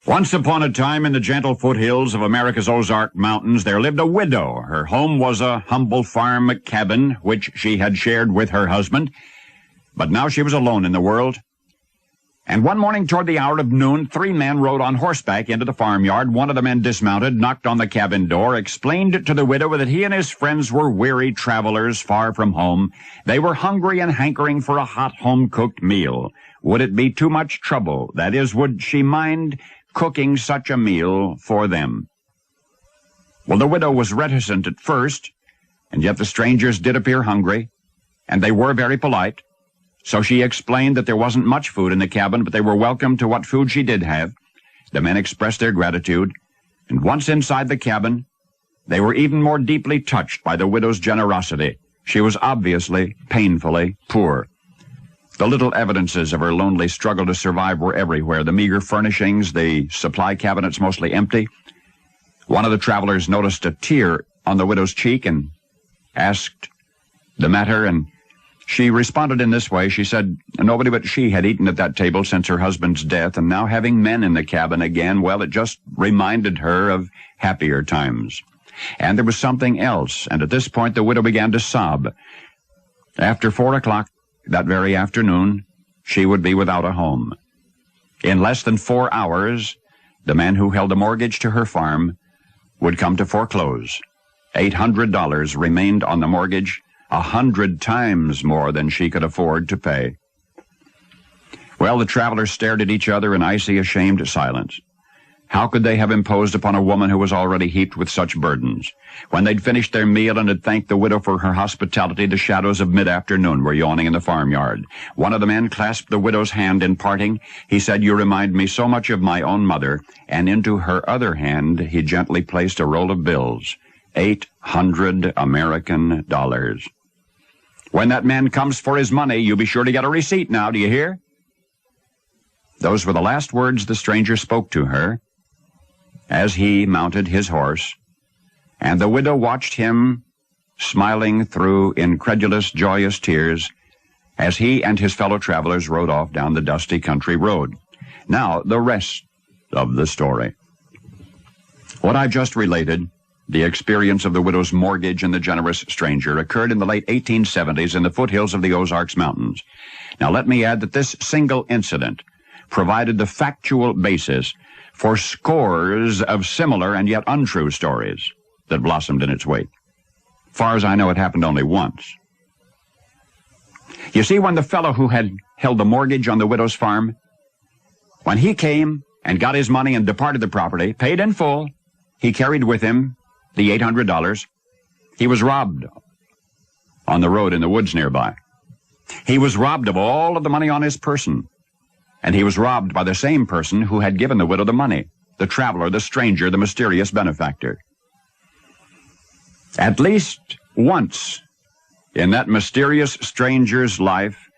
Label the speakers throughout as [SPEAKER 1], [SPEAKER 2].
[SPEAKER 1] Once upon a time in the gentle foothills of America's Ozark Mountains, there lived a widow. Her home was a humble farm cabin, which she had shared with her husband. But now she was alone in the world. And one morning toward the hour of noon, 3 men rode on horseback into the farmyard. One of the men dismounted, knocked on the cabin door, explained to the widow that he and his friends were weary travelers far from home. They were hungry and hankering for a hot home-cooked meal. Would it be too much trouble? That is, would she mind cooking such a meal for them? Well, the widow was reticent at first, and yet the strangers did appear hungry, and they were very polite. So she explained that there wasn't much food in the cabin, but they were welcome to what food she did have. The men expressed their gratitude, and once inside the cabin, they were even more deeply touched by the widow's generosity. She was obviously painfully poor. The little evidences of her lonely struggle to survive were everywhere. The meager furnishings, the supply cabinets mostly empty. One of the travelers noticed a tear on the widow's cheek and asked the matter, and she responded in this way. She said nobody but she had eaten at that table since her husband's death, and now having men in the cabin again, well, it just reminded her of happier times. And there was something else, and at this point the widow began to sob. After 4 o'clock that very afternoon, she would be without a home. In less than 4 hours, the man who held a mortgage to her farm would come to foreclose. $800 remained on the mortgage, 100 times more than she could afford to pay. Well, the travelers stared at each other in icy, ashamed silence. How could they have imposed upon a woman who was already heaped with such burdens? When they'd finished their meal and had thanked the widow for her hospitality, the shadows of mid-afternoon were yawning in the farmyard. One of the men clasped the widow's hand in parting. He said, "You remind me so much of my own mother," and into her other hand he gently placed a roll of bills, 800 American dollars. "When that man comes for his money, you be sure to get a receipt now, do you hear?" Those were the last words the stranger spoke to her as he mounted his horse, and the widow watched him smiling through incredulous, joyous tears as he and his fellow travelers rode off down the dusty country road. Now, the rest of the story. What I just related, the experience of the widow's mortgage and the generous stranger, occurred in the late 1870s in the foothills of the Ozarks Mountains. Now, let me add that this single incident provided the factual basis for scores of similar and yet untrue stories that blossomed in its wake. Far as I know, it happened only once. You see, when the fellow who had held the mortgage on the widow's farm, when he came and got his money and departed the property, paid in full, he carried with him the $800. He was robbed on the road in the woods nearby. He was robbed of all of the money on his person. And he was robbed by the same person who had given the widow the money, the traveler, the stranger, the mysterious benefactor. At least once in that mysterious stranger's life,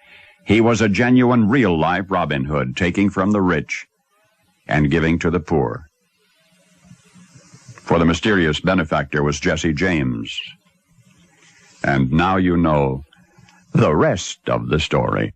[SPEAKER 1] he was a genuine, real-life Robin Hood, taking from the rich and giving to the poor. For the mysterious benefactor was Jesse James. And now you know the rest of the story.